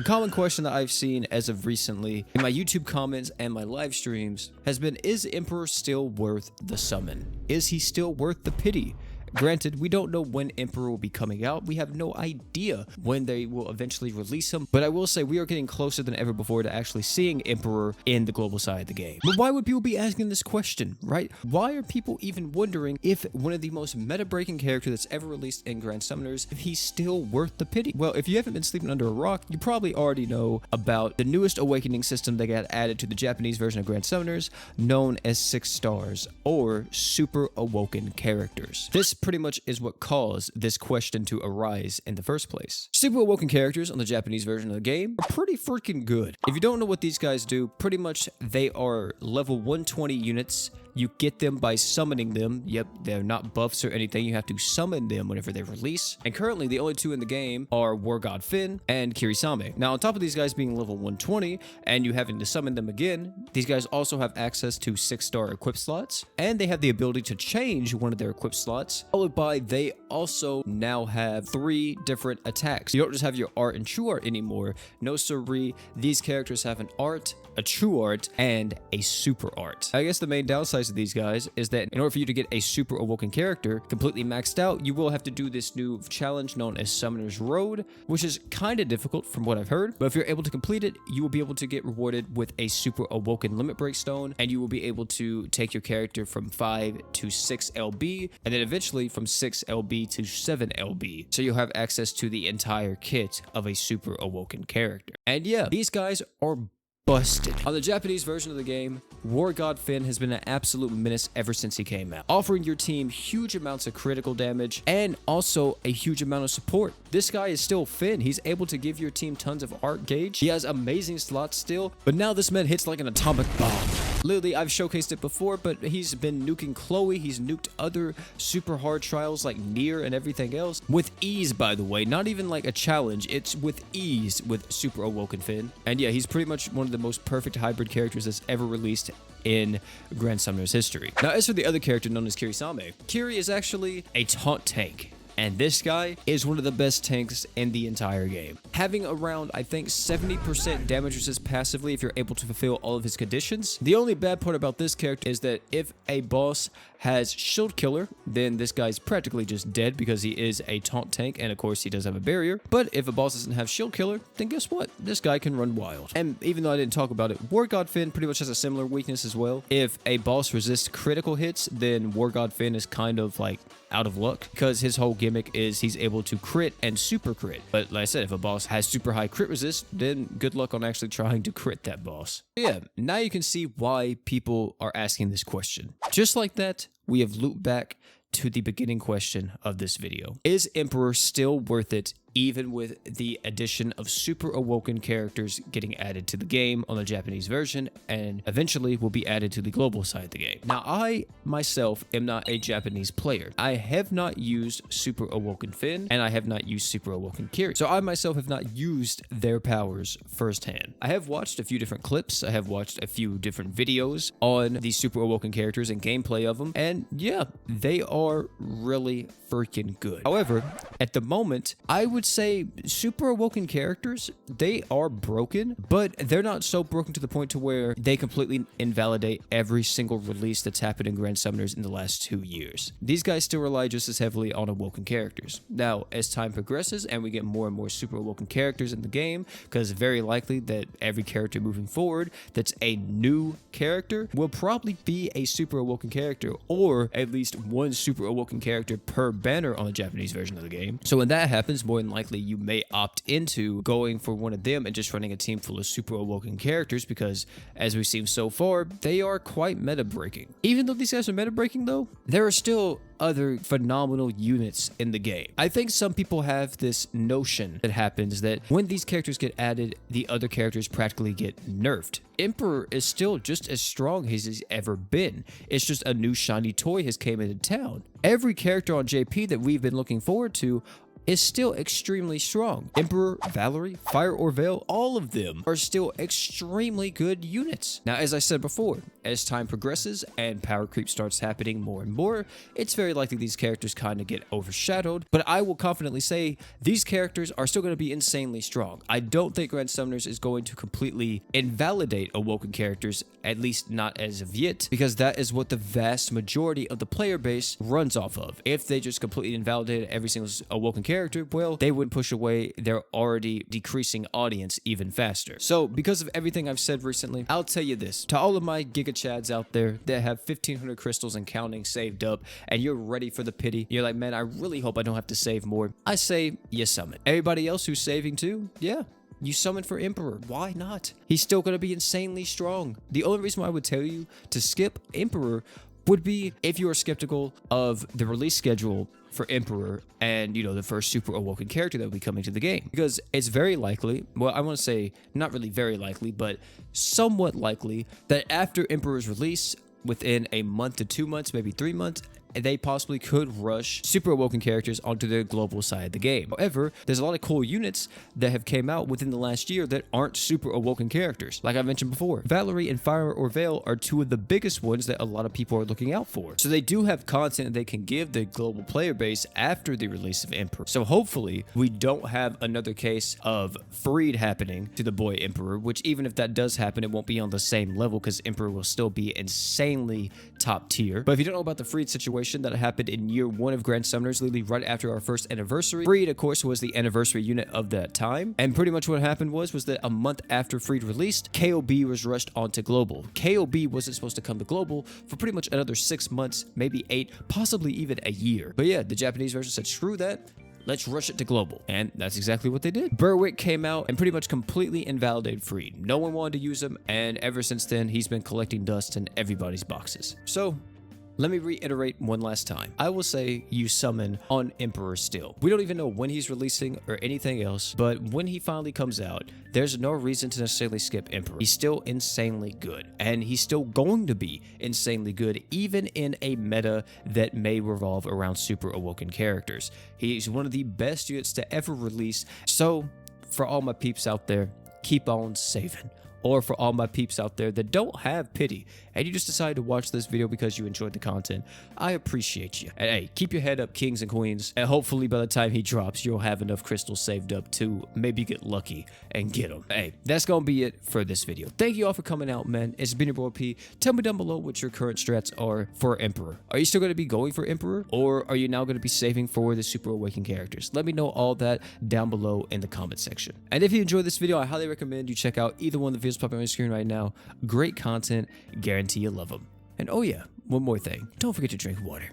common question that I've seen as of recently in my YouTube comments and my live streams has been, is Emperor still worth the summon? Is he still worth the pity? Granted, we don't know when Emperor will be coming out. We have no idea when they will eventually release him, but I will say we are getting closer than ever before to actually seeing Emperor in the global side of the game. But why would people be asking this question, right? Why are people even wondering if one of the most meta-breaking characters that's ever released in Grand Summoners, if he's still worth the pity? Well, if you haven't been sleeping under a rock, you probably already know about the newest awakening system that got added to the Japanese version of Grand Summoners, known as 6 stars, or Super Awoken characters. This pretty much is what caused this question to arise in the first place. Super Awoken characters on the Japanese version of the game are pretty freaking good. If you don't know what these guys do, pretty much they are level 120 units. You get them by summoning them. Yep, they're not buffs or anything. You have to summon them whenever they release. And currently, the only 2 in the game are War God Finn and Kirisame. Now, on top of these guys being level 120 and you having to summon them again, these guys also have access to 6-star equip slots, and they have the ability to change one of their equip slots, followed by they also now have 3 different attacks. You don't just have your art and true art anymore. No siree, these characters have an art, a true art, and a super art. I guess the main downside of these guys is that in order for you to get a Super Awoken character completely maxed out, you will have to do this new challenge known as Summoner's Road, which is kind of difficult from what I've heard, but if you're able to complete it, you will be able to get rewarded with a Super Awoken Limit Break Stone, and you will be able to take your character from 5 to 6 LB, and then eventually from 6 LB to 7 LB, so you'll have access to the entire kit of a Super Awoken character. And yeah, these guys are busted. On the Japanese version of the game, War God Finn has been an absolute menace ever since he came out, offering your team huge amounts of critical damage and also a huge amount of support. This guy is still Finn. He's able to give your team tons of art gauge. He has amazing slots still, but now this man hits like an atomic bomb. Literally, I've showcased it before, but he's been nuking Chloe. He's nuked other super hard trials like Nier and everything else with ease, by the way. Not even like a challenge. It's with ease with Super Awoken Finn. And yeah, he's pretty much one of the most perfect hybrid characters that's ever released in Grand Summoner's history. Now, as for the other character known as Kirisame, Kiri is actually a taunt tank. And this guy is one of the best tanks in the entire game. Having around, I think, 70% damage resist passively if you're able to fulfill all of his conditions. The only bad part about this character is that if a boss has Shield Killer, then this guy's practically just dead because he is a taunt tank, and of course he does have a barrier. But if a boss doesn't have Shield Killer, then guess what? This guy can run wild. And even though I didn't talk about it, War God Finn pretty much has a similar weakness as well. If a boss resists critical hits, then War God Finn is kind of like out of luck because his whole gimmick is he's able to crit and super crit. But like I said, if a boss has super high crit resist, then good luck on actually trying to crit that boss. Yeah, now you can see why people are asking this question. Just like that, we have looped back to the beginning question of this video. Is Emperor still worth it even with the addition of Super Awoken characters getting added to the game on the Japanese version and eventually will be added to the global side of the game? Now, I myself am not a Japanese player. I have not used Super Awoken Finn and I have not used Super Awoken Kiri. So I myself have not used their powers firsthand. I have watched a few different clips. I have watched a few different videos on the Super Awoken characters and gameplay of them. And yeah, they are really freaking good. However, at the moment, I would say Super Awoken characters, they are broken, but they're not so broken to the point to where they completely invalidate every single release that's happened in Grand Summoners in the last 2 years. These guys still rely just as heavily on Awoken characters. Now, as time progresses and we get more and more Super Awoken characters in the game, because it's very likely that every character moving forward that's a new character will probably be a Super Awoken character, or at least one Super Awoken character per banner on the Japanese version of the game. So when that happens, more than likely you may opt into going for one of them and just running a team full of Super Awoken characters, because as we've seen so far, they are quite meta breaking. Even though these guys are meta breaking though, there are still other phenomenal units in the game. I think some people have this notion that happens that when these characters get added, the other characters practically get nerfed. Emperor is still just as strong as he's ever been. It's just a new shiny toy has came into town. Every character on JP that we've been looking forward to is still extremely strong. Emperor, Valerie, Fire Orville, all of them are still extremely good units. Now, as I said before, as time progresses and power creep starts happening more and more, it's very likely these characters kind of get overshadowed, but I will confidently say these characters are still going to be insanely strong. I don't think Grand Summoners is going to completely invalidate Awoken characters, at least not as of yet, because that is what the vast majority of the player base runs off of. If they just completely invalidated every single Awoken character, well, they would push away their already decreasing audience even faster. So, because of everything I've said recently, I'll tell you this. To all of my Giga Chads out there that have 1,500 crystals and counting saved up, and you're ready for the pity, you're like, man, I really hope I don't have to save more. I say, you summon. Everybody else who's saving too, yeah, you summon for Emperor. Why not? He's still going to be insanely strong. The only reason why I would tell you to skip Emperor would be if you are skeptical of the release schedule for Emperor and, you know, the first super awoken character that will be coming to the game. Because it's very likely, well, I want to say not really very likely, but somewhat likely that after Emperor's release, within a month to 2 months, maybe 3 months, they possibly could rush super awoken characters onto the global side of the game. However, there's a lot of cool units that have came out within the last year that aren't super awoken characters. Like I mentioned before, Valerie and Fire Orville are two of the biggest ones that a lot of people are looking out for. So they do have content they can give the global player base after the release of Emperor. So hopefully we don't have another case of Freed happening to the boy Emperor, which even if that does happen, it won't be on the same level because Emperor will still be insanely top tier. But if you don't know about the Freed situation that happened in year 1 of Grand Summoners, literally right after our first anniversary, Freed, of course, was the anniversary unit of that time. And pretty much what happened was that a month after Freed released, KOB was rushed onto global. KOB wasn't supposed to come to global for pretty much another 6 months, maybe 8, possibly even a year. But yeah, the Japanese version said, screw that. Let's rush it to global. And that's exactly what they did. Berwick came out and pretty much completely invalidated Freed. No one wanted to use him, and ever since then, he's been collecting dust in everybody's boxes. So, let me reiterate one last time. I will say you summon on Emperor still. We don't even know when he's releasing or anything else, but when he finally comes out, there's no reason to necessarily skip Emperor. He's still insanely good, and he's still going to be insanely good even in a meta that may revolve around super awoken characters. He's one of the best units to ever release. So, for all my peeps out there, keep on saving. Or for all my peeps out there that don't have pity and you just decided to watch this video because you enjoyed the content, I appreciate you. And hey, keep your head up, kings and queens, and hopefully by the time he drops, you'll have enough crystals saved up to maybe get lucky and get them. Hey, that's gonna be it for this video. Thank you all for coming out, man. It's been your boy P. Tell me down below what your current strats are for Emperor. Are you still going to be going for Emperor, or are you now going to be saving for the super awakened characters? Let me know all that down below in the comment section. And if you enjoyed this video, I highly recommend you check out either one of the videos popping on your screen right now. Great content, guarantee you love them. And oh yeah, one more thing, don't forget to drink water.